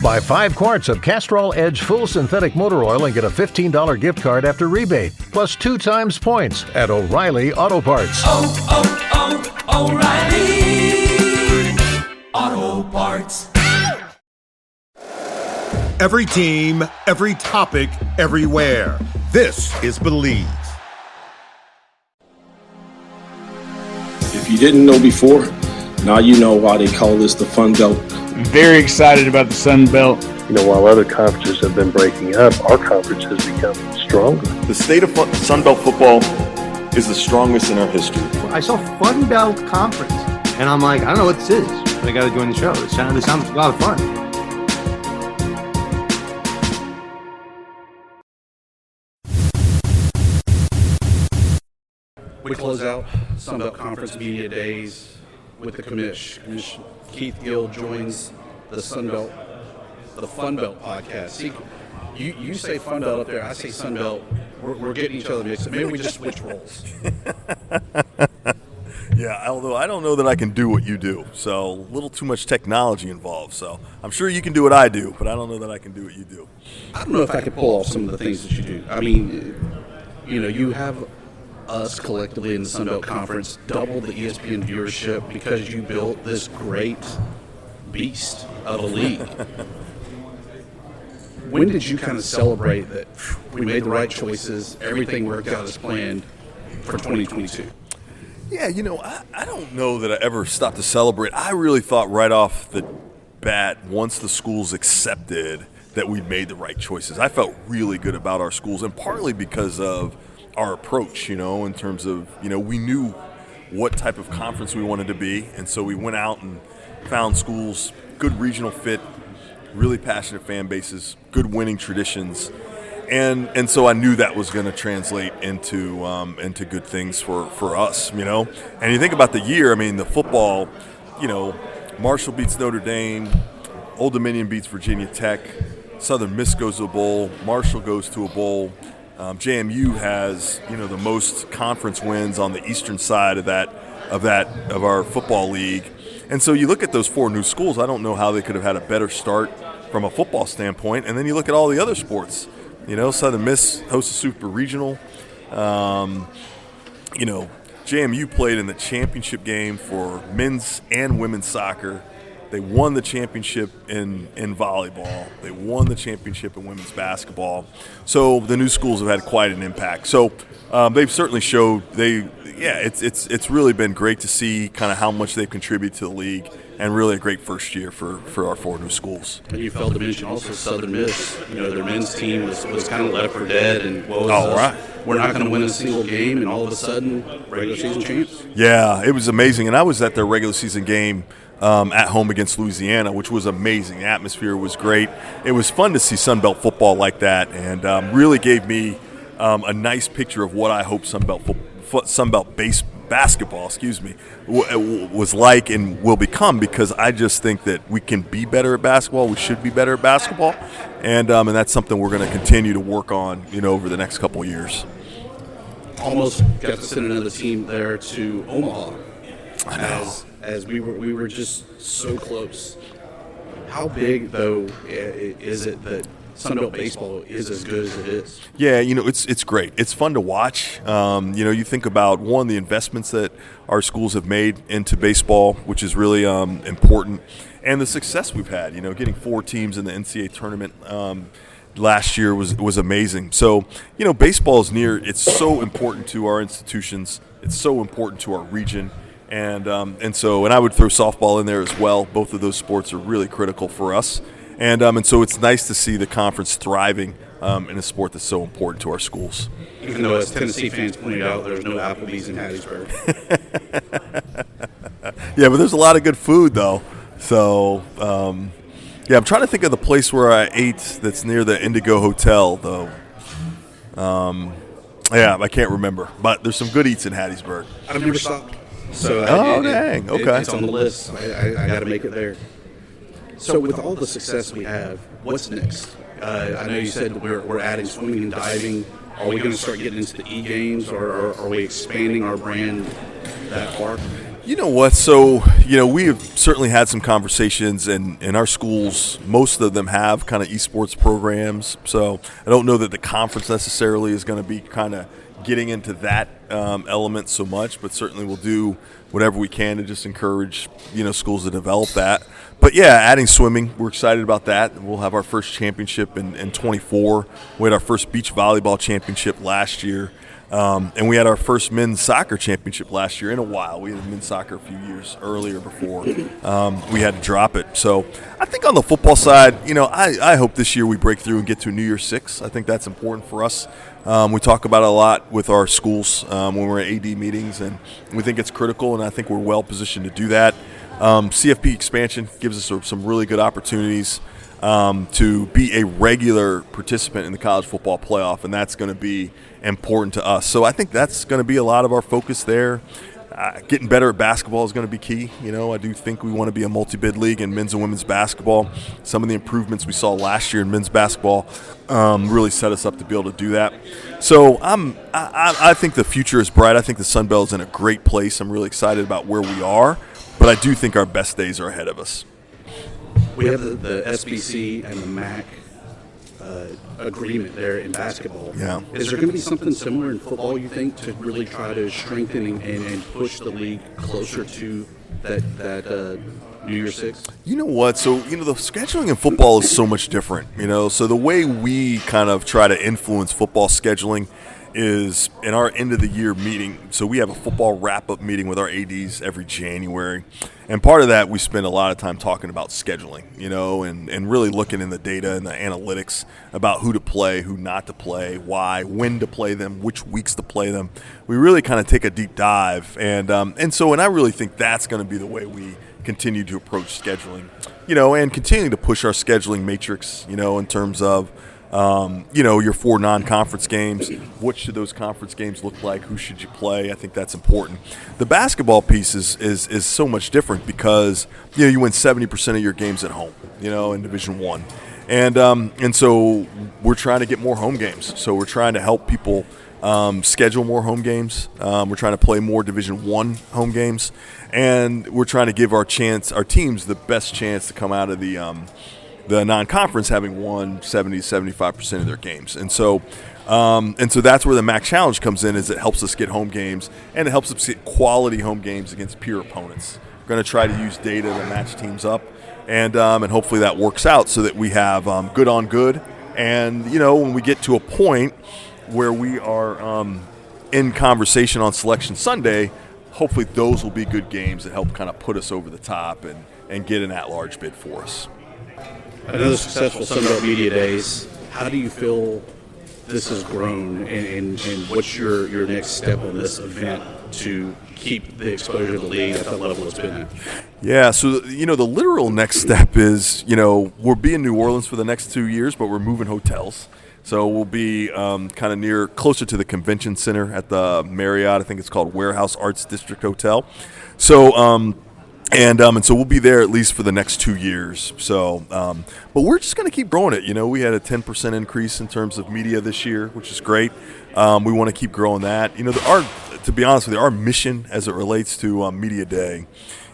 Buy 5 quarts of Castrol Edge Full Synthetic Motor Oil and get a $15 gift card after rebate, plus 2 times points at O'Reilly Auto Parts. O'Reilly Auto Parts. Every team, every topic, everywhere. This is Believe. If you didn't know before, now you know why they call this the SunBelt. Very excited about the SunBelt. You know, while other conferences have been breaking up, our conference has become stronger. The state of SunBelt football is the strongest in our history. I saw SunBelt Conference, and I'm like, I don't know what this is, but I got to join the show. It sounds a lot of fun. We close out SunBelt Conference Media Days with the Commish. Commish Keith Gill joins the SunBelt, the FunBelt podcast. See, you say FunBelt up there, I say SunBelt. We're getting each other mixed up. Maybe we just switch roles. Yeah, although I don't know that I can do what you do. So a little too much technology involved. So I'm sure you can do what I do, but I don't know that I can do what you do. I don't know if I could pull off some of the things that you do. I mean, you know, you have us collectively in the SunBelt Conference double the ESPN viewership because you built this great beast of a league. When did you kind of celebrate that we made the right choices, everything worked out as planned for 2022? Yeah, you know, I don't know that I ever stopped to celebrate. I really thought right off the bat, once the schools accepted that we'd made the right choices, I felt really good about our schools, and partly because of our approach, you know, in terms of, you know, we knew what type of conference we wanted to be, and so we went out and found schools, good regional fit, really passionate fan bases, good winning traditions, and so I knew that was going to translate into good things for us, you know. And you think about the year, I mean, the football, you know, Marshall beats Notre Dame, Old Dominion beats Virginia Tech, Southern Miss goes to a bowl, Marshall goes to a bowl. JMU has, you know, the most conference wins on the eastern side of our football league, and so you look at those 4 new schools. I don't know how they could have had a better start from a football standpoint. And then you look at all the other sports. You know, Southern Miss hosts a super regional. You know, JMU played in the championship game for men's and women's soccer. They won the championship in volleyball. They won the championship in women's basketball. So the new schools have had quite an impact. So they've certainly showed it's really been great to see kind of how much they've contributed to the league, and really a great first year for our 4 new schools. And you failed to mention also Southern Miss. You know, their men's team was kind of left for dead, and we're not going to win a single game, and all of a sudden, regular season champs. Yeah, it was amazing, and I was at their regular season game at home against Louisiana, which was amazing. The atmosphere was great. It was fun to see SunBelt football like that, and really gave me a nice picture of what I hope SunBelt basketball, was like and will become, because I just think that we can be better at basketball. We should be better at basketball, and that's something we're going to continue to work on, you know, over the next couple of years. Almost got to send another team there to Omaha. I know. As we were just so close. How big, though, is it that SunBelt baseball is as good as it is? Yeah, you know, it's great. It's fun to watch. You know, you think about, one, the investments that our schools have made into baseball, which is really important, and the success we've had. You know, getting 4 teams in the NCAA tournament last year was amazing. So, you know, baseball is it's so important to our institutions. It's so important to our region. And I would throw softball in there as well. Both of those sports are really critical for us. And so it's nice to see the conference thriving in a sport that's so important to our schools. Even though, as Tennessee fans pointed out, there's no Applebee's in Hattiesburg. Yeah, but there's a lot of good food, though. So, yeah, I'm trying to think of the place where I ate that's near the Indigo Hotel, though. Yeah, I can't remember. But there's some good eats in Hattiesburg. I've never stopped. So dang. Okay. It's on the list. I got to make it there. So with all the success we have, what's next? I know you said we're adding swimming and diving. Are we going to start getting into the E-games, or are we expanding our brand that far? You know what? So, we have certainly had some conversations, and in our schools, most of them have kind of esports programs. So I don't know that the conference necessarily is going to be kind of getting into that element so much, but certainly we'll do whatever we can to just encourage, schools to develop that. But, yeah, adding swimming, we're excited about that. We'll have our first championship in 24. We had our first beach volleyball championship last year. And we had our first men's soccer championship last year in a while. We had men's soccer a few years earlier before we had to drop it. So I think on the football side, I hope this year we break through and get to New Year's 6. I think that's important for us. We talk about it a lot with our schools when we're at AD meetings, and we think it's critical, and I think we're well positioned to do that. CFP expansion gives us some really good opportunities to be a regular participant in the college football playoff, and that's going to be important to us. So I think that's going to be a lot of our focus there. Getting better at basketball is going to be key. I do think we want to be a multi-bid league in men's and women's basketball. Some of the improvements we saw last year in men's basketball really set us up to be able to do that. So I think the future is bright. I think the SunBelt is in a great place. I'm really excited about where we are, but I do think our best days are ahead of us. We have the SBC and the MAC agreement there in basketball. Yeah. Is there going to be something similar in football, you think, to really try to strengthen and push the league closer to that New Year's 6? You know what? So, the scheduling in football is so much different, So the way we kind of try to influence football scheduling is in our end-of-the-year meeting. So we have a football wrap-up meeting with our ADs every January. And part of that, we spend a lot of time talking about scheduling, and really looking in the data and the analytics about who to play, who not to play, why, when to play them, which weeks to play them. We really kind of take a deep dive. And I really think that's going to be the way we continue to approach scheduling, and continue to push our scheduling matrix, in terms of your 4 non-conference games. What should those conference games look like? Who should you play? I think that's important. The basketball piece is so much different because you win 70% of your games at home, in Division I, and so we're trying to get more home games. So we're trying to help people schedule more home games. We're trying to play more Division I home games, and we're trying to give our teams the best chance to come out of the non-conference having won 70-75% of their games. And so that's where the MAC Challenge comes in, is it helps us get home games, and it helps us get quality home games against peer opponents. We're going to try to use data to match teams up, and hopefully that works out so that we have good on good. And, when we get to a point where we are in conversation on Selection Sunday, hopefully those will be good games that help kind of put us over the top and get an at-large bid for us. Another successful SunBelt Media Days. How do you feel this has grown, and what's your next step on this event to keep the exposure of the league at that level it's been at? Yeah, so, the literal next step is, we'll be in New Orleans for the next 2 years, but we're moving hotels. So we'll be kind of closer to the convention center at the Marriott. I think it's called Warehouse Arts District Hotel. So, And so we'll be there at least for the next 2 years. So, but we're just going to keep growing it. We had a 10% increase in terms of media this year, which is great. We want to keep growing that. To be honest with you, our mission as it relates to Media Day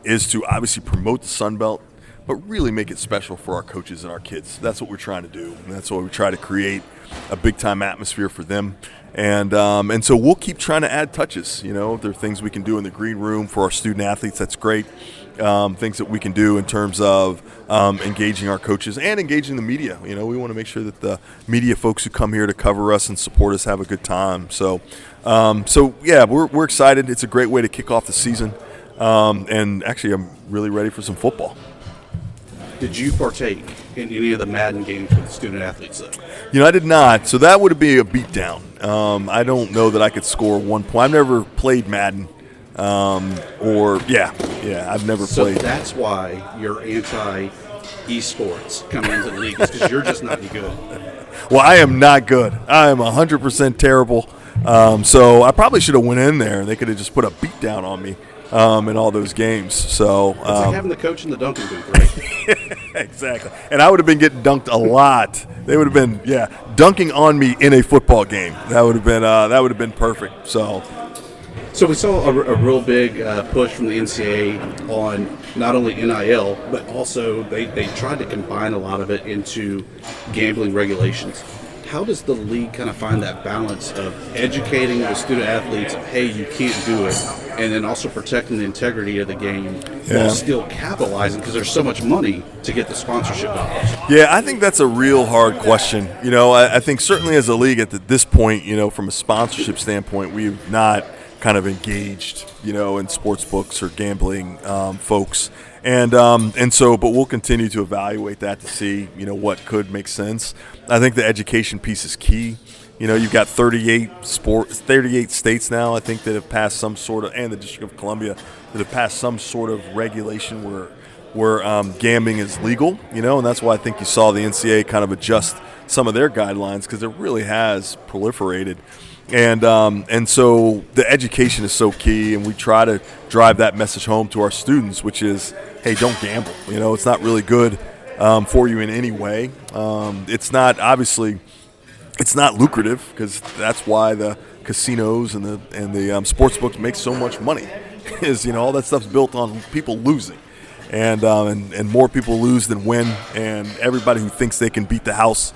is to obviously promote the SunBelt, but really make it special for our coaches and our kids. That's what we're trying to do, and that's why we try to create a big-time atmosphere for them. And so we'll keep trying to add touches. If there are things we can do in the green room for our student athletes, that's great. Things that we can do in terms of engaging our coaches and engaging the media. We want to make sure that the media folks who come here to cover us and support us have a good time. So yeah, we're excited. It's a great way to kick off the season. And actually, I'm really ready for some football. Did you partake in any of the Madden games with the student athletes, though? I did not. So that would be a beatdown. I don't know that I could score 1 point. I've never played Madden. I've never played. So that's why you're anti-esports coming into the league, because you're just not good. Well, I am not good. I am 100% terrible. So I probably should have went in there. They could have just put a beat down on me in all those games. So it's like having the coach in the dunking booth, right? Exactly. And I would have been getting dunked a lot. They would have been, dunking on me in a football game. That would have been perfect. So So we saw a real big push from the NCAA on not only NIL, but also they tried to combine a lot of it into gambling regulations. How does the league kind of find that balance of educating the student athletes, hey, you can't do it, and then also protecting the integrity of the game while still capitalizing, because there's so much money to get the sponsorship dollars? Yeah, I think that's a real hard question. You know, I think certainly as a league at this point, you know, from a sponsorship standpoint, we've not kind of engaged, you know, in sports books or gambling folks. And so, but we'll continue to evaluate that to see, you know, what could make sense. I think the education piece is key. You know, you've got 38 states now, I think, that have passed some sort of, and the District of Columbia, that have passed some sort of regulation where gambling is legal, you know, and that's why I think you saw the NCAA kind of adjust some of their guidelines, because it really has proliferated. And so the education is so key, and we try to drive that message home to our students, which is, hey, don't gamble. You know, it's not really good for you in any way. It's not, obviously, it's not lucrative, because that's why the casinos and the sports books make so much money. Is, you know, all that stuff's built on people losing, and more people lose than win, and everybody who thinks they can beat the house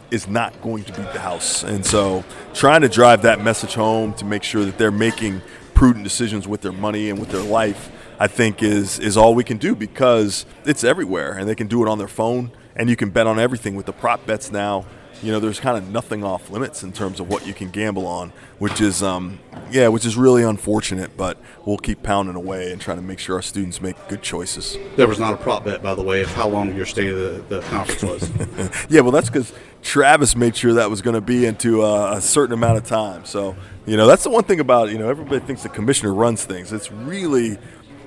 is not going to beat the house. And so trying to drive that message home to make sure that they're making prudent decisions with their money and with their life, I think is all we can do, because it's everywhere, and they can do it on their phone, and you can bet on everything with the prop bets now. You know, there's kind of nothing off limits in terms of what you can gamble on, which is really unfortunate, but we'll keep pounding away and trying to make sure our students make good choices. There was not a prop bet, by the way, of how long your stay of the conference was. Yeah, well, that's because Travis made sure that was going to be into a certain amount of time. So, you know, that's the one thing about, you know, everybody thinks the commissioner runs things. It's really,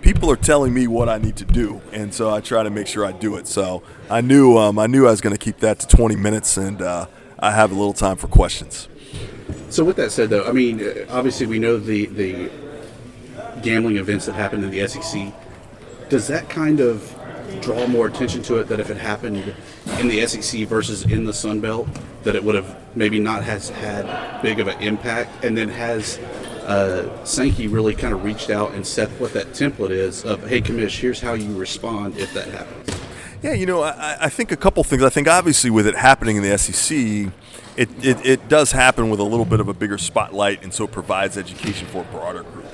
people are telling me what I need to do, and so I try to make sure I do it. So I knew I was going to keep that to 20 minutes, and I have a little time for questions. So with that said, though, I mean, obviously we know the gambling events that happened in the SEC. Does that kind of draw more attention to it, that if it happened in the SEC versus in the SunBelt, that it would have maybe not has had big of an impact? And then has Sankey really kind of reached out and set what that template is of, hey, Commish, here's how you respond if that happens? Yeah, you know, I think a couple things. I think obviously with it happening in the SEC, it does happen with a little bit of a bigger spotlight, and so it provides education for a broader group.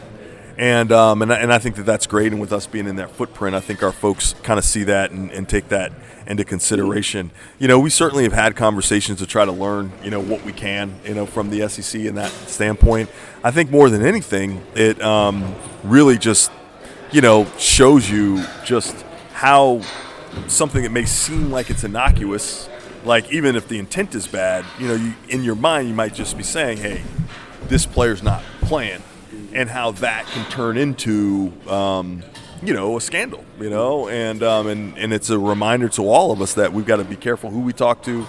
And I think that's great. And with us being in that footprint, I think our folks kind of see that and take that into consideration. You know, we certainly have had conversations to try to learn, you know, what we can, you know, from the SEC in that standpoint. I think more than anything, it really just, you know, shows you just how something that may seem like it's innocuous, like even if the intent is bad, you know, in your mind you might just be saying, hey, this player's not playing, and how that can turn into, you know, a scandal, you know, and it's a reminder to all of us that we've got to be careful who we talk to,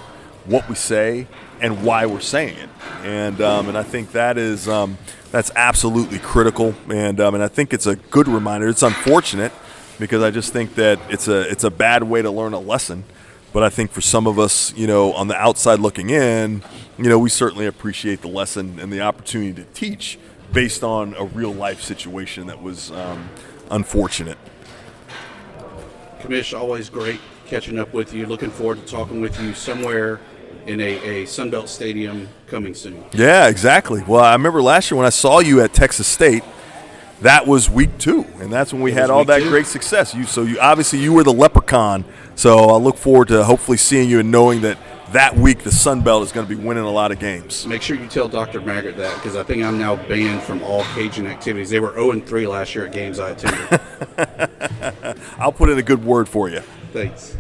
what we say, and why we're saying it, and I think that is that's absolutely critical, and I think it's a good reminder. It's unfortunate, because I just think that it's a bad way to learn a lesson. But I think for some of us, you know, on the outside looking in, you know, we certainly appreciate the lesson and the opportunity to teach based on a real life situation that was unfortunate. Commish, always great catching up with you. Looking forward to talking with you somewhere in a SunBelt stadium coming soon. Yeah, exactly. Well, I remember last year when I saw you at Texas State, that was week 2, and that's when we had all that great success. You obviously you were the leprechaun, so I look forward to hopefully seeing you and knowing that week the SunBelt is going to be winning a lot of games. Make sure you tell Dr. Maggart that, because I think I'm now banned from all Cajun activities. They were 0-3 last year at games I attended. I'll put in a good word for you. Thanks.